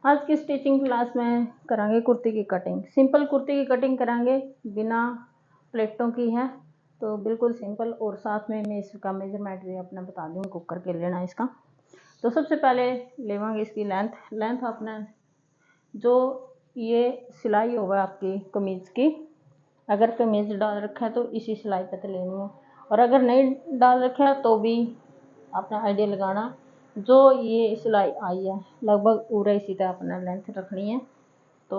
आज की stitching class में करांगे कुर्ती की कटिंग। सिंपल कुर्ती की कटिंग करांगे, बिना प्लेटों की है, तो बिल्कुल सिंपल। और साथ में मैं इसका मेजरमेंट भी अपना बता दूँ, कुकर के लेना इसका। तो सबसे पहले लेवांगे इसकी लेंथ अपना जो ये सिलाई होगा आपकी कमीज की, अगर कमीज डाल रखा है तो इसी सिलाई पे तो लेनी है, और अगर नहीं डाल रखा है तो भी अपना आइडिया लगाना। जो ये सिलाई आई है लगभग पूरा इसी तरह अपना लेंथ रखनी है। तो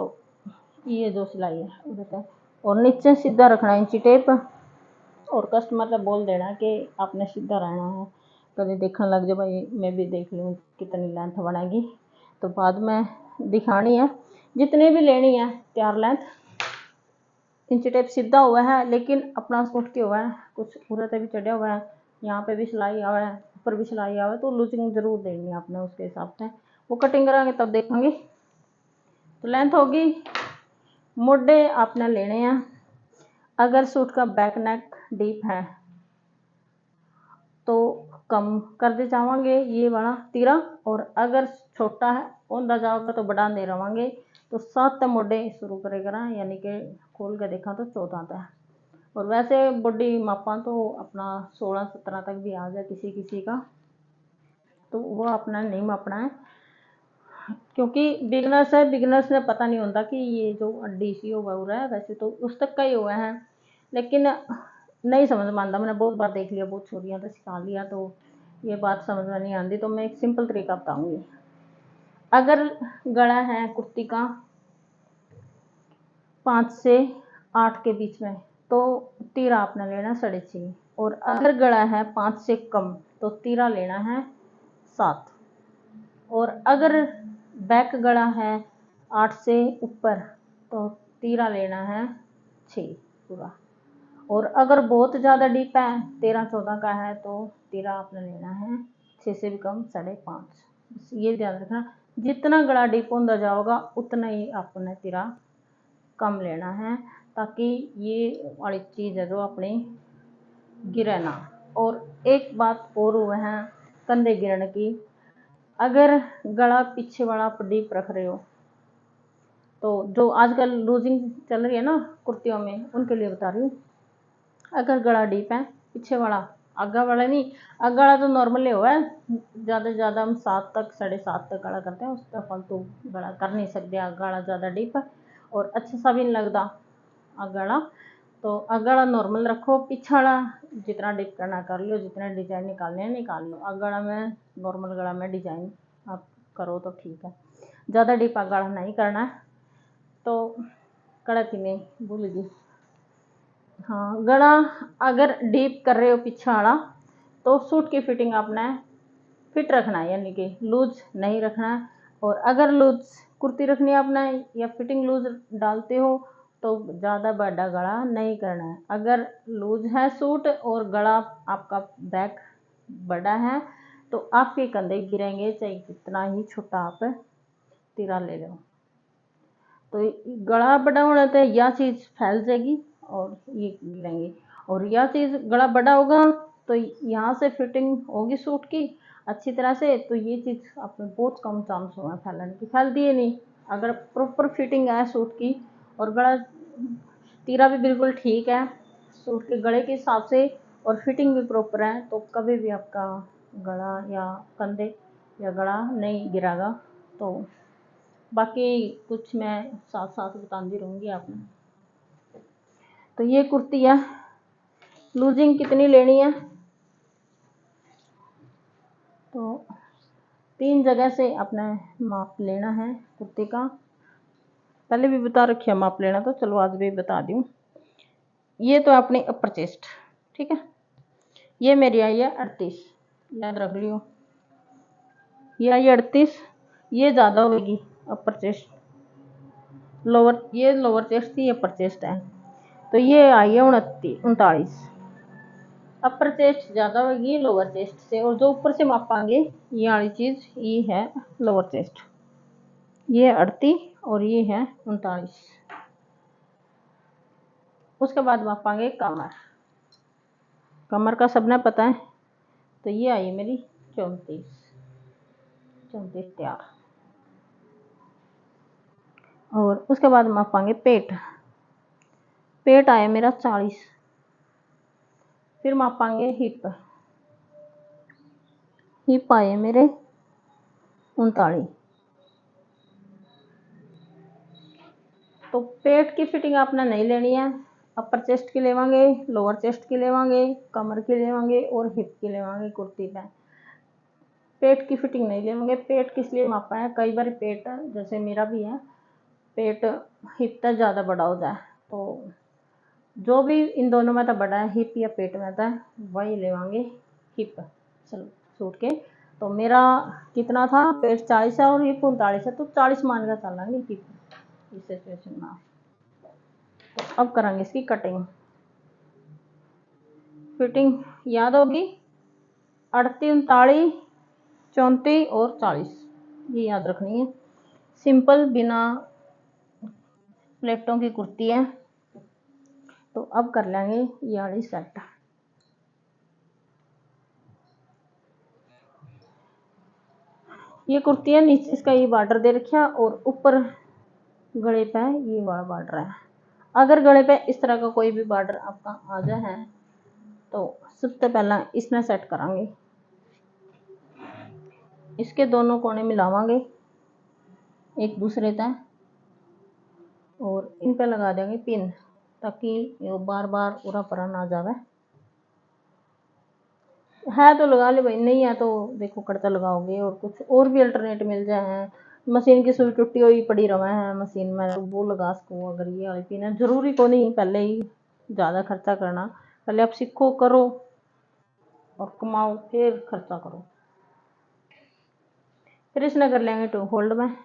ये जो सिलाई है उधर, और नीचे सीधा रखना इंची टेप, और कस्टमर को बोल देना कि आपने सीधा रहना है। कभी देखने लग जाए भाई मैं भी देख लूँ कितनी लेंथ बनेगी, तो बाद में दिखानी है। जितनी भी लेनी है तैयार लेंथ, इंची टेप सीधा हुआ है लेकिन अपना सूट क्या हुआ है, कुछ उधर भी चढ़ा हुआ है, यहाँ पे भी सिलाई हुआ है, ऊपर भी सिलाई हुआ है, तो लूजिंग जरूर देनी है आपने उसके हिसाब से। वो कटिंग कराएंगे तब देखेंगे। तो लेंथ होगी, मोढे आपने लेने हैं। अगर सूट का बैक नेक डीप है तो कम कर दे जावांगे ये वाला तीरा, और अगर छोटा है ओंदा जाओगा तो बढ़ा दे रवांगे। तो 7 मोढे शुरू करेगा, यानी कि खोल के देखा तो 14 तक। और वैसे बॉडी मापा तो अपना 16-17 तक भी आ जाए किसी किसी का, तो वो अपना नहीं मापना है, क्योंकि बिगनर्स है, बिगनर्स ने पता नहीं होता कि ये जो अड्डी सी हुआ हो रहा है, वैसे तो उस तक का ही हुआ है, लेकिन नहीं समझ में आता। मैंने बहुत बार देख लिया, बहुत छोरियाँ तो सिखा लिया, तो ये बात समझ में नहीं आती। तो मैं एक सिंपल तरीका बताऊंगी। अगर गला है कुर्ती का 5 से 8 के बीच में, तो तीरा आपने लेना 6.5, और अगर गला है 5 से कम तो तीरा लेना है 7, और अगर बैक गला है 8 से ऊपर तो तीरा लेना है 6 पूरा, और अगर बहुत ज़्यादा डीप है 13-14 का है तो तीरा आपने लेना है 6 से भी कम 5.5। ये ध्यान रखना, जितना गला डीप होता जाओगा उतना ही आपने तीरा कम लेना है, ताकि ये वाली चीज़ है जो अपनी गिरे ना। और एक बात और हुआ है कंधे गिरने की, अगर गला पीछे वाला आप डीप रख रहे हो, तो जो आजकल लूजिंग चल रही है ना कुर्तियों में, उनके लिए बता रही हूँ। अगर गला डीप है पीछे वाला, आगा वाला नहीं, आगा वाला तो नॉर्मली हुआ है, ज़्यादा से ज़्यादा हम 7 तक 7.5 तक गला करते हैं, उसका फालतू गला कर नहीं सकते। आगा वाला ज़्यादा डीप है और अच्छा सा भी नहीं लगता आगा वाला, तो आगा वाला नॉर्मल रखो, पीछा वाला जितना डीप करना कर लो, जितना डिजाइन निकालने हैं निकाल लो। आगा वाला में नॉर्मल गला में डिजाइन आप करो तो ठीक है, ज़्यादा डीप आगा वाला नहीं करना है। तो कड़ा थी मैं भूल गई, हाँ, गला अगर डीप कर रहे हो पीछा वाला, तो सूट की फिटिंग आपने फिट रखना है, यानी कि लूज नहीं रखना है। और अगर लूज कुर्ती रखनी है आपने या फिटिंग लूज डालते हो तो ज़्यादा बड़ा गला नहीं करना है। अगर लूज है सूट और गला आपका बैक बड़ा है तो आपके कंधे गिरेंगे, चाहे कितना ही छोटा आप तीरा ले लो। तो गला बड़ा होना तो यह चीज़ फैल जाएगी और ये गिरेंगे, और यह चीज़ गला बड़ा होगा तो यहाँ से फिटिंग होगी सूट की अच्छी तरह से, तो ये चीज़ आपने बहुत कम चांस होगा फैलने की, फैलती है नहीं। अगर प्रॉपर फिटिंग है सूट की और गला तीरा भी बिल्कुल ठीक है सूट के गले के हिसाब से, और फिटिंग भी प्रॉपर है, तो कभी भी आपका गला या कंधे या गला नहीं गिरेगा। तो बाकी कुछ मैं साथ साथ बताती रहूँगी आपने। तो ये कुर्ती है, लूजिंग कितनी लेनी है, तो 3 जगह से अपना माप लेना है कुर्ती का। पहले भी बता रखिए माप लेना, तो चलो आज भी बता दूँ। ये तो अपनी अपर चेस्ट, ठीक है, ये मेरी आई है 38, याद रख लियो, ये आई 38, ये ज़्यादा होगी अपर चेस्ट, लोअर ये लोअर चेस्ट थी, अपर चेस्ट है, तो ये आई है 39। अपर चेस्ट ज़्यादा होगी लोअर चेस्ट से, और जो ऊपर से मापांगे ये वाली चीज़ ये है लोअर चेस्ट, ये 38 और ये है 39। उसके बाद मापांगे कमर, कमर का सबने पता है, तो ये आई मेरी 34 तैयार। और उसके बाद मापांगे पेट। पेट आया मेरा 40। फिर मापांगे हिप। हिप आए मेरे 39। तो पेट की फिटिंग आपने नहीं लेनी है, अपर चेस्ट की लेवांगे, लोअर चेस्ट की लेवांगे, कमर की लेवांगे और हिप की लेवांगे कुर्ती पे। पेट की फिटिंग नहीं लेवांगे। पेट किस लिए मापा है, कई बार पेट जैसे मेरा भी है, पेट हिप तक ज़्यादा बड़ा हो जाए, तो जो भी इन दोनों में तो बड़ा है, हिप या पेट में था, वही लेवांगे हिप सूट के। तो मेरा कितना था, पेट 40 है और हिप 39 है, तो 40 मान कर चलेंगे हिप इस सिचुएशन में। तो अब करेंगे इसकी कटिंग। फिटिंग याद होगी 38, 39, 34 और 40, ये याद रखनी है। सिंपल बिना प्लेटों की कुर्ती है। तो अब कर लेंगे ये वाली सेट। ये कुर्ती है, नीचे इसका ये बॉर्डर दे रखा और ऊपर गले पे ये वाला बॉर्डर है। अगर गले पे इस तरह का कोई भी बॉर्डर आपका आ जाए तो सबसे पहला इसमें सेट करांगे। इसके दोनों कोने मिलावांगे एक दूसरे तक और इन पे लगा देंगे पिन, ताकि ये बार बार उरा परा ना जावे। है तो लगा ले भाई, नहीं है तो देखो कड़ता लगाओगे। और कुछ और भी अल्टरनेट मिल जाए, मशीन की सुई टूटी हुई पड़ी रवा है मशीन में, तो वो लगा सको। अगर ये वाली पिन है, जरूरी को नहीं पहले ही ज़्यादा खर्चा करना, पहले आप सीखो करो और कमाओ फिर खर्चा करो। फिर इसने कर लेंगे 2 होल्ड में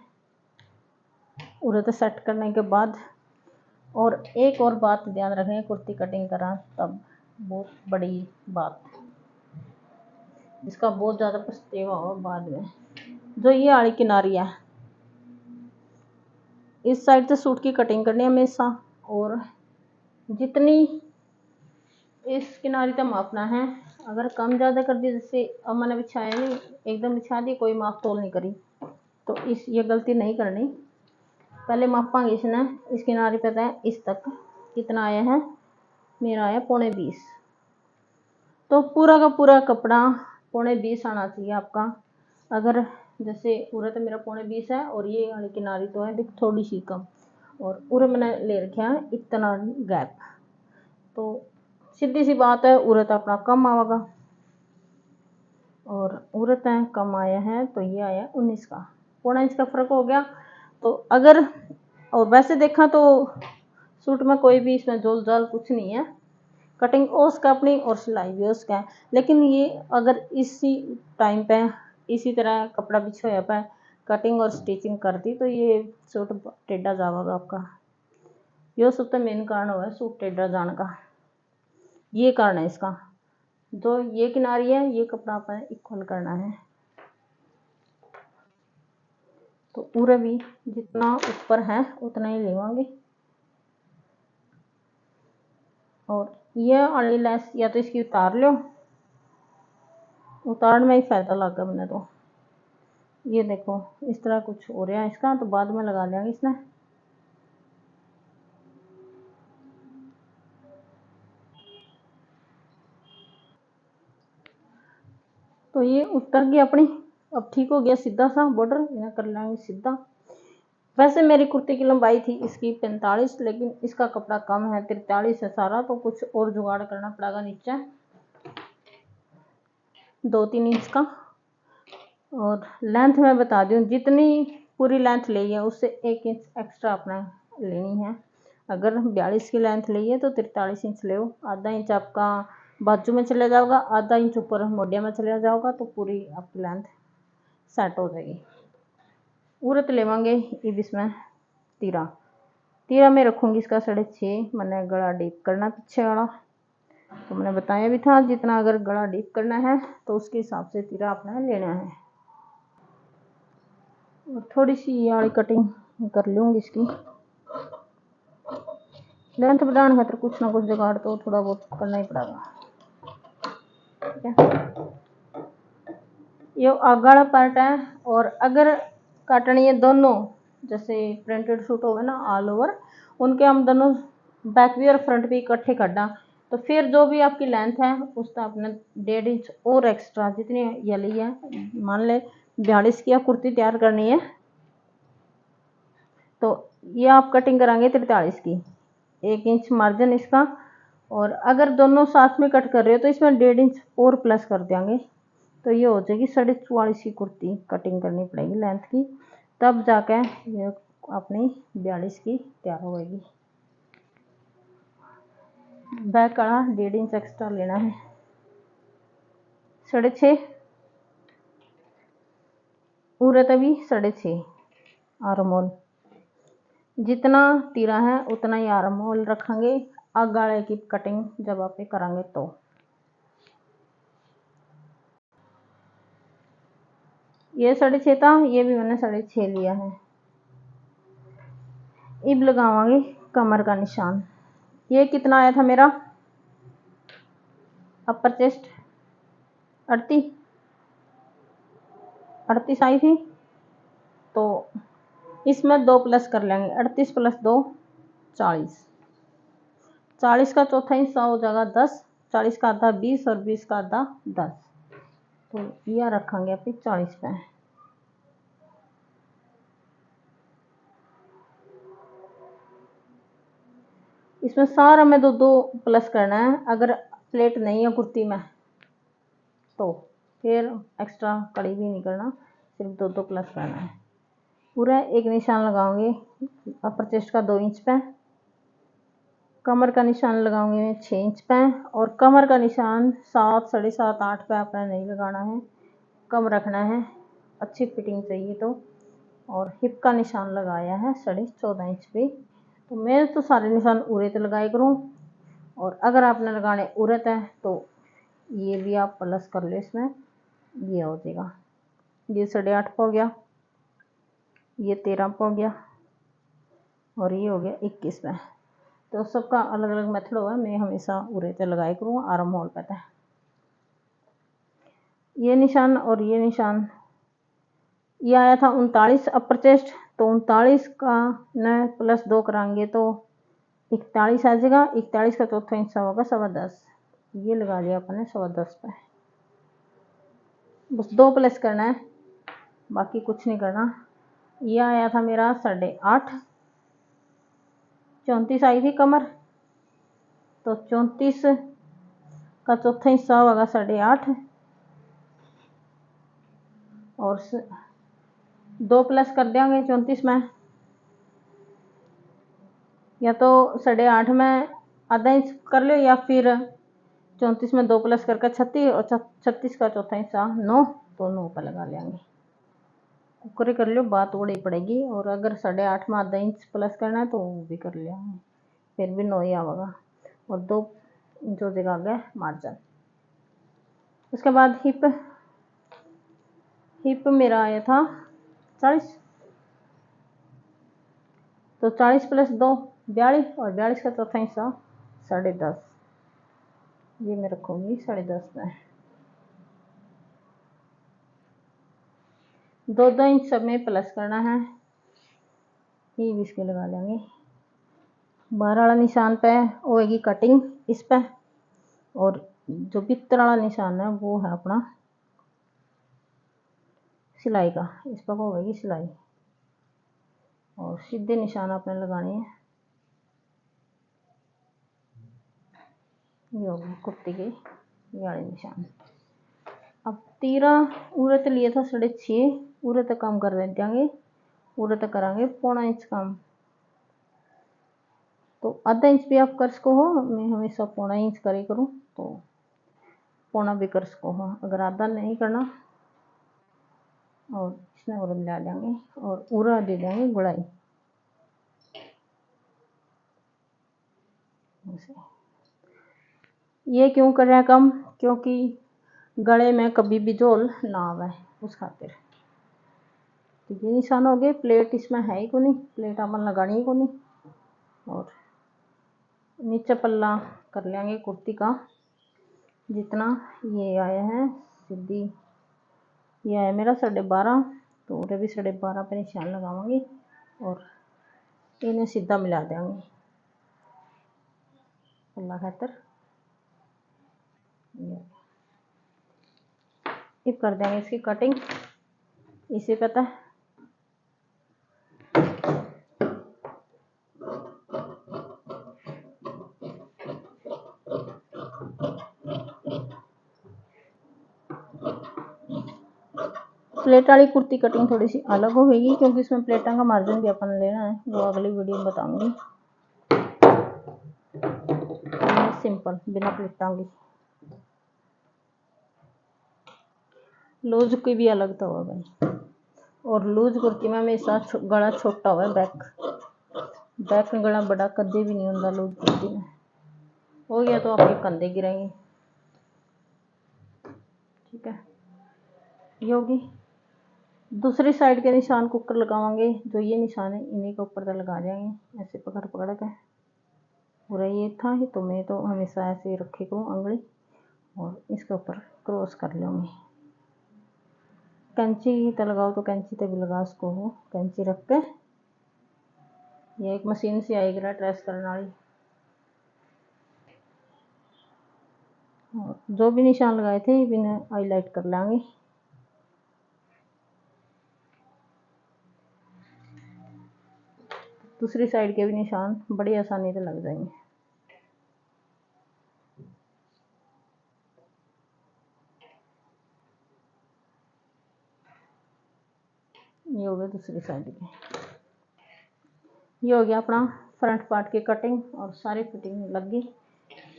उधर सेट करने के बाद। और एक और बात ध्यान रखें, कुर्ती कटिंग करा तब बहुत बड़ी बात, इसका बहुत ज़्यादा पछतावा हो बाद में। जो ये आड़ी किनारी है, इस साइड से सूट की कटिंग करनी है हमेशा, और जितनी इस किनारी तक मापना है। अगर कम ज़्यादा कर दी, जैसे अब मैंने बिछाया नहीं, एकदम बिछा दी, कोई माप तोल नहीं करी, तो ये गलती नहीं करनी। पहले मापांगे इसने, इस किनारे पे है इस तक कितना आया है, मेरा आया 20.25। तो पूरा का पूरा कपड़ा 20.25 आना चाहिए आपका। अगर जैसे पूरा तो मेरा 20.25 है और ये वाली किनारी तो है देख थोड़ी सी कम, और पूरा मैंने ले रखा है इतना गैप, तो सीधी सी बात है उरत अपना कम आएगा। और उरत है कम आया है, तो ये आया 19 का, 1.25 इंच का फर्क हो गया। तो अगर और वैसे देखा तो सूट में कोई भी इसमें जोल जाल कुछ नहीं है, कटिंग उसका अपनी और सिलाई भी उसका है। लेकिन ये अगर इसी टाइम पे इसी तरह कपड़ा बिछोया पे कटिंग और स्टिचिंग कर दी, तो ये सूट टेढ़ा जाएगा आपका। ये सबसे मेन कारण हुआ सूट टेढ़ा जाने का, ये कारण है इसका। जो ये किनारी है ये कपड़ा अपन इक्वल करना है, तो पूरा भी जितना ऊपर है उतना ही लेवांगे। और ये वाली लेस या तो इसकी उतार लो, उतारने में ही फायदा लगा मैंने तो। ये देखो इस तरह कुछ हो रहा है इसका, तो बाद में लगा लेंगे इसमें। तो ये उतर गया अपनी, अब ठीक हो गया सीधा सा बॉर्डर, इन्हें कर लेंगे सीधा। वैसे मेरी कुर्ती की लंबाई थी इसकी 45, लेकिन इसका कपड़ा कम है 43 है सारा, तो कुछ और जुगाड़ करना पड़ेगा नीचे 2-3 इंच का। और लेंथ मैं बता दूं, जितनी पूरी लेंथ ली है उससे 1 इंच एक्स्ट्रा अपना लेनी है। अगर 42 की लेंथ ली है तो 43 इंच ले, आधा इंच आपका बाजू में चला जाएगा, आधा इंच ऊपर मोडिया में चला जाएगा, तो पूरी आपकी लेंथ सेट हो जाएगी। उरत लेवांगे अब इसमें तीरा। तीरा मैं रखूँगी इसका 6.5। मैंने गला डीप करना पीछे वाला, तो मैंने बताया भी था जितना अगर गला डीप करना है तो उसके हिसाब से तीरा अपना लेना है। और थोड़ी सी ये वाली कटिंग कर लूँगी इसकी। लेंथ बढ़ाने खातर कुछ ना कुछ जुगाड़ तो थोड़ा बहुत करना ही पड़ेगा, ठीक है। ये आगे वाला पार्ट है, और अगर काटनी है दोनों जैसे प्रिंटेड सूट हो गए ना ऑल ओवर, उनके हम दोनों बैक भी और फ्रंट भी इकट्ठे करना। तो फिर जो भी आपकी लेंथ है उसका अपने 1.5 इंच और एक्स्ट्रा, जितनी ये ली है, मान ले 42 की आप कुर्ती तैयार करनी है तो ये आप कटिंग कराएंगे 43 की, 1 इंच मार्जिन इसका। और अगर दोनों साथ में कट कर रहे हो तो इसमें 1.5 इंच और प्लस कर देंगे, तो ये हो जाएगी 44.5 की कुर्ती कटिंग करनी पड़ेगी लेंथ की, तब जाके ये अपनी 42 की तैयार होगी। बैक का 1.5 इंच एक्स्ट्रा लेना है, 6.5 पूरे तभी 6.5 आर्म होल, जितना तीरा है उतना ही आर्म होल रखेंगे गले की कटिंग जब आप करेंगे तो। ये 6.5 था, ये भी मैंने 6.5 लिया है। अब लगावांगे कमर का निशान। ये कितना आया था मेरा अपर चेस्ट, 38 आई थी, तो इसमें 2 प्लस कर लेंगे, 38 + 2 40, 40 का चौथा हिस्सा हो जाएगा 10, 40 का आधा 20 और 20 का आधा 10, तो यह रखेंगे अपनी 40 पे। इसमें सारा में 2-2 प्लस करना है, अगर प्लेट नहीं है कुर्ती में तो फिर एक्स्ट्रा कड़ी भी नहीं करना, सिर्फ 2-2 प्लस करना है। पूरा एक निशान लगाऊंगी अपर चेस्ट का 2 इंच पे, कमर का निशान लगाऊंगी मैं 6 इंच पे, और कमर का निशान 7, 7.5, 8 पे आपने नहीं लगाना है, कम रखना है, अच्छी फिटिंग चाहिए तो। और हिप का निशान लगाया है 14.5 इंच पे। तो मैं तो सारे निशान उरे तो लगाए करूँ, और अगर आपने लगाने उरत है तो ये भी आप प्लस कर लो, इसमें ये हो जाएगा, ये 8.5 हो गया, ये 13 हो गया, और ये हो गया 21 में। तो सबका अलग अलग मेथड हुआ, मैं हमेशा उरे पे लगाए करूँ आर्म होल पे। ये निशान और ये निशान, ये आया था 39 अपर चेस्ट, तो 39 का न +2 कराएंगे तो 41 आ जाएगा, 41 का चौथा हिस्सा होगा 10.25, ये लगा लिया अपने 10.25 पे। बस 2 प्लस करना है, बाकी कुछ नहीं करना। ये आया था मेरा 8.5, 34 आई थी कमर, तो 34 का चौथा हिस्सा होगा 8.5, और 2 प्लस कर देंगे 34 में, या तो 8.5 में आधा इंच कर लो, या फिर 34 में 2 प्लस करके 36, और 36 का चौथा हिस्सा 9, तो 9 पर लगा लेंगे। कुकरे कर लो, बात बड़ी पड़ेगी। और अगर 8.5 में आधा इंच प्लस करना है तो वो भी कर लेंगे, फिर भी 9 ही आवेगा, और 2 इंच हो जाएगा आगे मार्जिन। उसके बाद हिप मेरा आया था 40, तो 40 + 2 42, और 42 का चौथा हिस्सा 10.5, ये मैं रखूँगी 10.5 में। 2-2 इंच सब में प्लस करना है, ये भी इसके लगा लेंगे। 12 वाला निशान पे होएगी कटिंग इस पे, और जो भीतर वाला निशान है वो है अपना सिलाई का, इस पर होगी सिलाई, और सीधे निशान आपने लगाने हैं। ये होगी कुर्ती के ये वाले निशान। अब तीरा उरत लिए था 6.5, उरत कम कर देंगे, उरत करांगे 1.25 इंच कम, तो आधा इंच भी आप कर सको हो, मैं हमेशा 1.25 इंच करे करूँ, तो 1.25 भी कर सको हो। अगर आधा नहीं करना, और इसमें और मिला देंगे, और उरा दे देंगे गुड़ाई। ये क्यों कर रहे हैं कम, क्योंकि गले में कभी भी झोल ना आवे उस खातिर। तो ये निशान हो गए। प्लेट इसमें है ही को नहीं, प्लेट अपन लगानी ही को नहीं। और नीचे पल्ला कर लेंगे कुर्ती का, जितना ये आया है सीधी, ये आया मेरा 12.5, तो उधर भी 12.5 पे निशान लगाऊंगी। और इन्हें सीधा मिला देंगे अल्लाह खातर। अब कर देंगे इसकी कटिंग इसी पता है। प्लेट वाली कुर्ती कटिंग थोड़ी सी अलग होगी क्योंकि इसमें प्लेटा का मार्जिन भी अपन लेना है, वो अगली वीडियो में बताऊंगी। सिंपल बिना प्लेटा की। लूज की भी अलग तो होगा भाई, और लूज कुर्ती में हमेशा गला छोटा हुआ बैक में गला बड़ा कदे भी नहीं होता लूज कुर्ती में। हो गया तो आपके कंधे गिरेंगे। ठीक है, ये होगी। दूसरी साइड के निशान को ऊपर लगावांगे, जो ये निशान है इन्हीं के ऊपर तक लगा देंगे ऐसे पकड़ पकड़ के। पूरा ये था ही तो मैं तो हमेशा ऐसे रखे को अंगली और इसके ऊपर क्रॉस कर लूँगी। कैंची तो लगाओ तो कैंची तो भी लगा उसको, वो कैंची रख के। ये एक मशीन से आएगी ट्रेस करने वाली। और जो भी निशान लगाए थे इन्हें हाईलाइट कर लेंगे। दूसरी साइड के भी निशान बड़ी आसानी से लग जाएंगे। ये हो गया दूसरी साइड के। ये हो गया अपना फ्रंट पार्ट की कटिंग और सारी फिटिंग लग गई।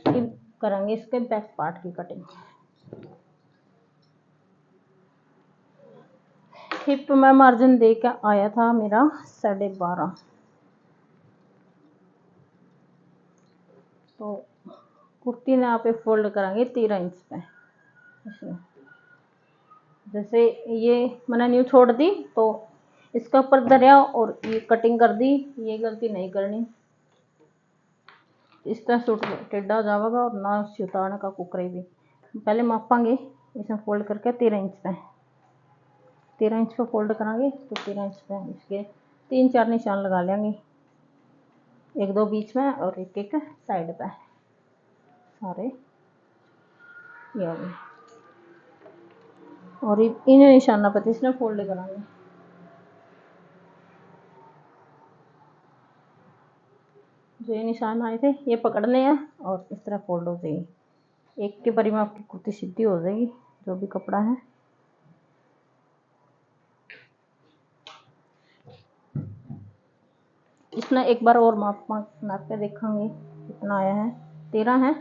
अब करेंगे इसके बैक पार्ट की कटिंग। हिप में मार्जिन दे के आया था मेरा 12.5, तो कुर्ती ने आप फोल्ड करेंगे 13 इंच पे। इसमें जैसे ये मैंने न्यू छोड़ दी तो इसका ऊपर दरिया और ये कटिंग कर दी, ये गलती नहीं करनी। इस तरह सूट टेढ़ा हो जाएगा और ना उतारने का कुकरे भी। पहले मापांगे इसमें फोल्ड करके 13 इंच पे, 13 इंच पे फोल्ड करांगे तो 13 इंच पे इसके 3-4 निशान लगा लेंगे, 1-2 बीच में और एक साइड पे सारे। ये हो गए और इन निशाना पर इसमें फोल्ड करांगे। जो ये निशान आए थे ये पकड़ने हैं और इस तरह फोल्ड हो जाएगी। एक के बारी में आपकी कुर्ती सीधी हो जाएगी जो भी कपड़ा है। इसमें एक बार और नाप के देखेंगे कितना आया है। 13 है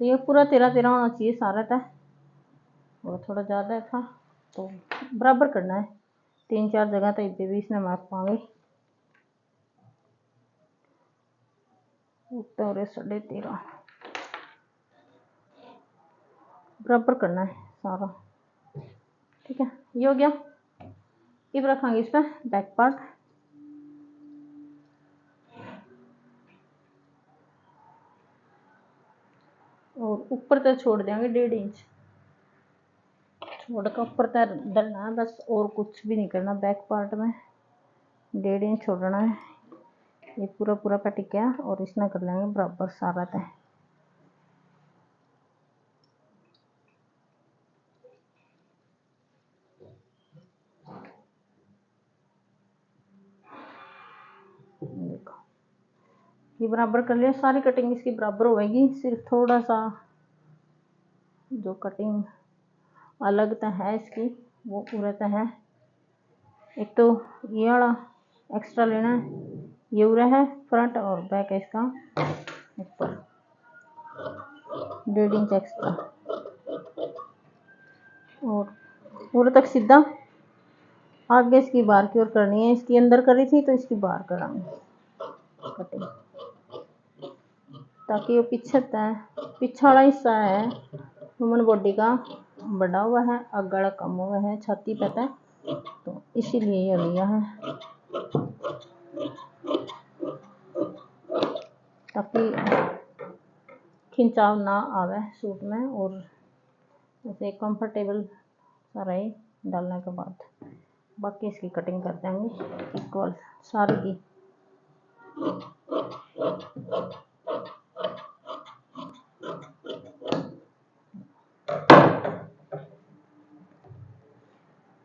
तो ये पूरा 13 होना चाहिए सारा था, और थोड़ा ज़्यादा था तो बराबर करना है। 3-4 जगह तो इतने भी इसमें माप पाएंगे। और 13.5 बराबर करना है सारा। ठीक है, ये हो गया। अब रखेंगे इस पर बैक पार्ट। और ऊपर तक छोड़ देंगे 1.5 इंच छोड़ कर ऊपर तक धरना है बस, और कुछ भी नहीं करना। बैक पार्ट में 1.5 इंच छोड़ना है। ये पूरा पूरा पट गया और इसमें कर लेंगे बराबर सारा तय। देखो ये बराबर कर लिया, सारी कटिंग इसकी बराबर होगी। सिर्फ थोड़ा सा जो कटिंग अलग तो है इसकी वो पूरा तो है। एक तो ये वाला एक्स्ट्रा लेना है, ये पूरा है फ्रंट और बैक है इसका ऊपर 1.5 इंच एक्स्ट्रा। और पूरे तक सीधा आगे इसकी बाहर की ओर करनी है। इसकी अंदर करी थी तो इसकी बाहर करांगे कटिंग, ताकि वो पीछे वाला हिस्सा है ह्यूमन बॉडी का बड़ा हुआ है, अगड़ा कम हुआ है, छाती पे है, तो इसीलिए ये लिया है ताकि खिंचाव ना आवे सूट में और जैसे कंफर्टेबल सा रहे डालने के बाद। बाकी इसकी कटिंग कर देंगे इक्वल सारी की।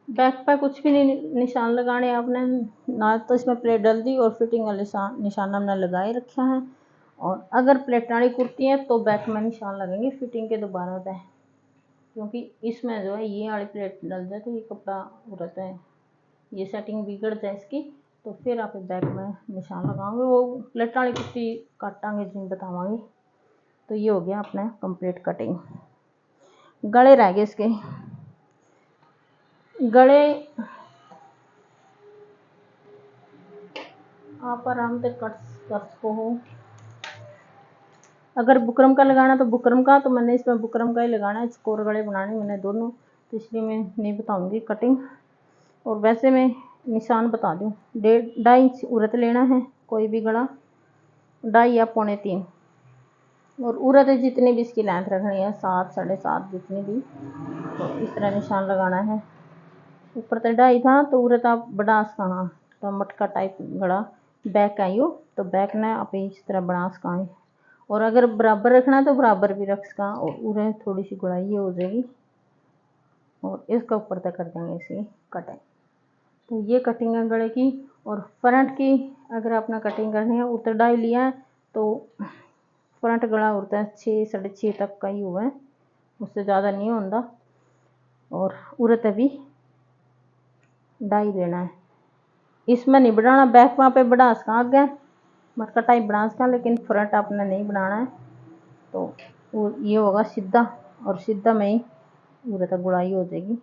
बैक पर कुछ भी नहीं निशान लगाने आपने, ना तो इसमें प्लेट डल दी और फिटिंग वाले निशान हमने लगाए रखे हैं। और अगर प्लेट वाली कुर्ती है तो बैक में निशान लगेंगे फिटिंग के दोबारा पे, क्योंकि इसमें जो है ये वाली प्लेट डल जाए तो ये कपड़ा उड़ता है, ये सेटिंग बिगड़ जाए इसकी, तो फिर आप बैक में निशान लगाओगे। वो प्लेट वाली कुर्ती काटांगे जिन बतावांगे। तो ये हो गया अपना कंप्लीट कटिंग। गले रह गए इसके। गले आप आराम से कट कर सको हो। अगर बुकरम का लगाना तो बुकरम का, तो मैंने इसमें बुकरम का ही लगाना है। चकोर गले बनाने मैंने दोनों, तो इसलिए मैं नहीं बताऊंगी कटिंग। और वैसे मैं निशान बता दूं, 1.5 इंच उरत लेना है कोई भी गला, 2.5 या 2.25। और उरत जितनी भी इसकी लेंथ रखनी है 7 7.5 जितनी भी, तो इस तरह निशान लगाना है। ऊपर तो 2.5 था तो उरत आप बढ़ा सका, तो मटका टाइप गला बैक आई हो तो बैक ने आप इस तरह बना सका। और अगर बराबर रखना तो बराबर भी रख सका, और उरे थोड़ी सी गुड़ाई हो जाएगी। और इसका ऊपर तक कर देंगे इसकी कटिंग। तो ये कटिंग है गले की। और फ्रंट की अगर आपने कटिंग करनी है, उतर 2.5 लिया है तो फ्रंट गला होता है 6 6.5 तक का ही हुआ है, उससे ज़्यादा नहीं होता। और उरत अभी 2.5 लेना है। इसमें नहीं बढ़ाना, बैक वहाँ पे बढ़ा सका आगे मटका टाइप बना सका, लेकिन फ्रंट आपने नहीं बनाना है। तो ये होगा सीधा, और सीधा में ही उरत गुड़ाई हो जाएगी।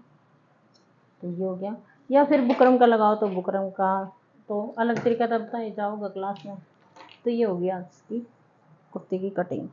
तो ये हो गया। या फिर बुकरम का लगाओ तो बुकरम का तो अलग तरीका तो बताया जाओगा क्लास में। तो ये हो गया आज की कुर्ती की कटिंग।